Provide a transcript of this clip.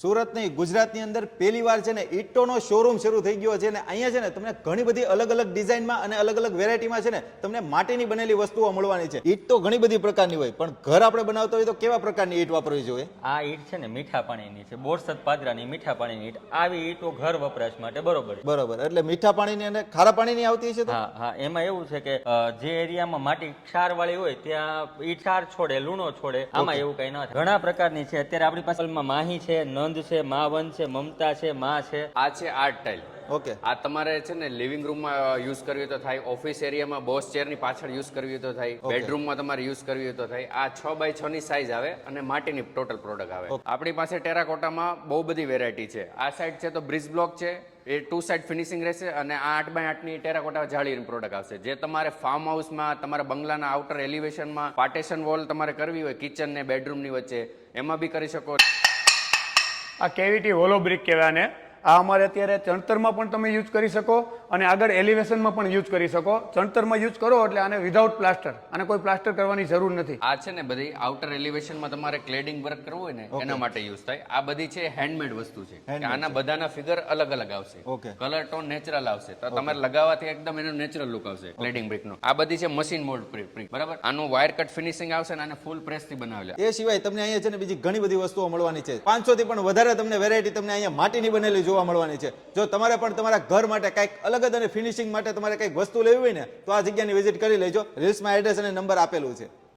સુરત નહીં ગુજરાતની અંદર પહેલી વાર છે ને ઈંટોનો શોરૂમ શરૂ થઈ ગયો છે ને અહીંયા છે ને તમને ઘણી બધી અલગ અલગ ડિઝાઇનમાં અને અલગ અલગ વેરાયટીમાં છે ને તમને માટીની બનેલી વસ્તુઓ મળવાની છે. ઈંટ તો ઘણી બધી પ્રકારની હોય પણ ઘર આપણે બનાવતો હોય તો કેવા પ્રકારની ઈંટ વાપરવી જોઈએ? આ ઈંટ છે ને મીઠા પાણીની છે, બોરસદ પાદરાની મીઠા પાણીની ઈંટ. આવી ઈંટો ઘર વપરાશ માટે બરોબર છે. બરોબર, એટલે મીઠા પાણીની અને ખારા પાણીની આવતી છે. હા હા, એમાં એવું છે કે જે એરિયામાં માટી ક્ષાર વાળી હોય ત્યાં ઈંટ ક્ષાર છોડે, લૂણો છોડે. આમાં એવું કઈ ન થાય. ઘણા પ્રકારની છે અત્યારે આપણી પાસે. માહી છે, નંદ છે, માવન છે, મમતા છે, માં છે. આ છે આર્ટ ટાઇલ. ઓકે, આ તમારે છે ને લિવિંગ રૂમમાં યુઝ કરવી હોય તો થાય, ઓફિસ એરિયામાં બોસ ચેરની પાછળ યુઝ કરવી હોય તો થાય, બેડરૂમમાં તમારે યુઝ કરવી હોય તો થાય. આ 6x6 ની સાઈઝ આવે અને માટીની ટોટલ પ્રોડક્ટ આવે. આપણી પાસે ટેરાકોટામાં બહુ બધી વેરાયટી છે. આ સાઈડ છે તો બ્રિજ બ્લોક છે, એ 2 સાઈડ ફિનિશિંગ રહેશે અને આ 8x8 ની ટેરાકોટા જાળીની પ્રોડક્ટ આવશે. જે તમારે ફાર્મ હાઉસમાં, તમારા બંગલાના આઉટર એલિવેશનમાં પાર્ટેશન વોલ તમારે કરવી હોય કિચન ને બેડરૂમની વચ્ચે, એમાં બી કરી શકો. આ કેવિટી હોલો બ્રિક કહેવાય ને. આ અમારે અત્યારે ચણતરમાં પણ તમે યુઝ કરી શકો અને આગળ એલિવેશનમાં પણ યુઝ કરી શકો. ચણતરમાં યુઝ કરો એટલે આને વિધાઉટ પ્લાસ્ટર, આને કોઈ પ્લાસ્ટર કરવાની જરૂર નથી. આ છે ને બધી આઉટર એલિવેશનમાં તમારે ક્લેડિંગ વર્ક કરવું હોય ને એના માટે યુઝ થાય. આ બધી છે હેન્ડમેડ વસ્તુ છે. આના બધાના ફિગર અલગ અલગ આવશે, કલર ટોન નેચરલ આવશે, તો તમારે લગાવવાથી એકદમ એનો નેચરલ લુક આવશે ક્લેડિંગ બ્રિક નો. આ બધી છે મશીન મોલ્ડ બ્રિક, બરાબર. આનું વાયર કટ ફિનિશિંગ આવશે અને આને ફૂલ પ્રેસ થી બનાવેલા. એ સિવાય તમને અહીંયા છે ને બીજી ઘણી બધી વસ્તુઓ મળવાની છે. 500 થી પણ વધારે તમને વેરાયટી તમને અહીંયા માટીની બનેલી જોવા મળવાની છે. જો તમારે પણ તમારા ઘર માટે કંઈક અલગ જ અને ફિનિશિંગ માટે તમારે કંઈક વસ્તુ લેવી હોય ને તો આ જગ્યાની વિઝિટ કરી લેજો. રીલ્સમાં એડ્રેસ અને નંબર આપેલું છે.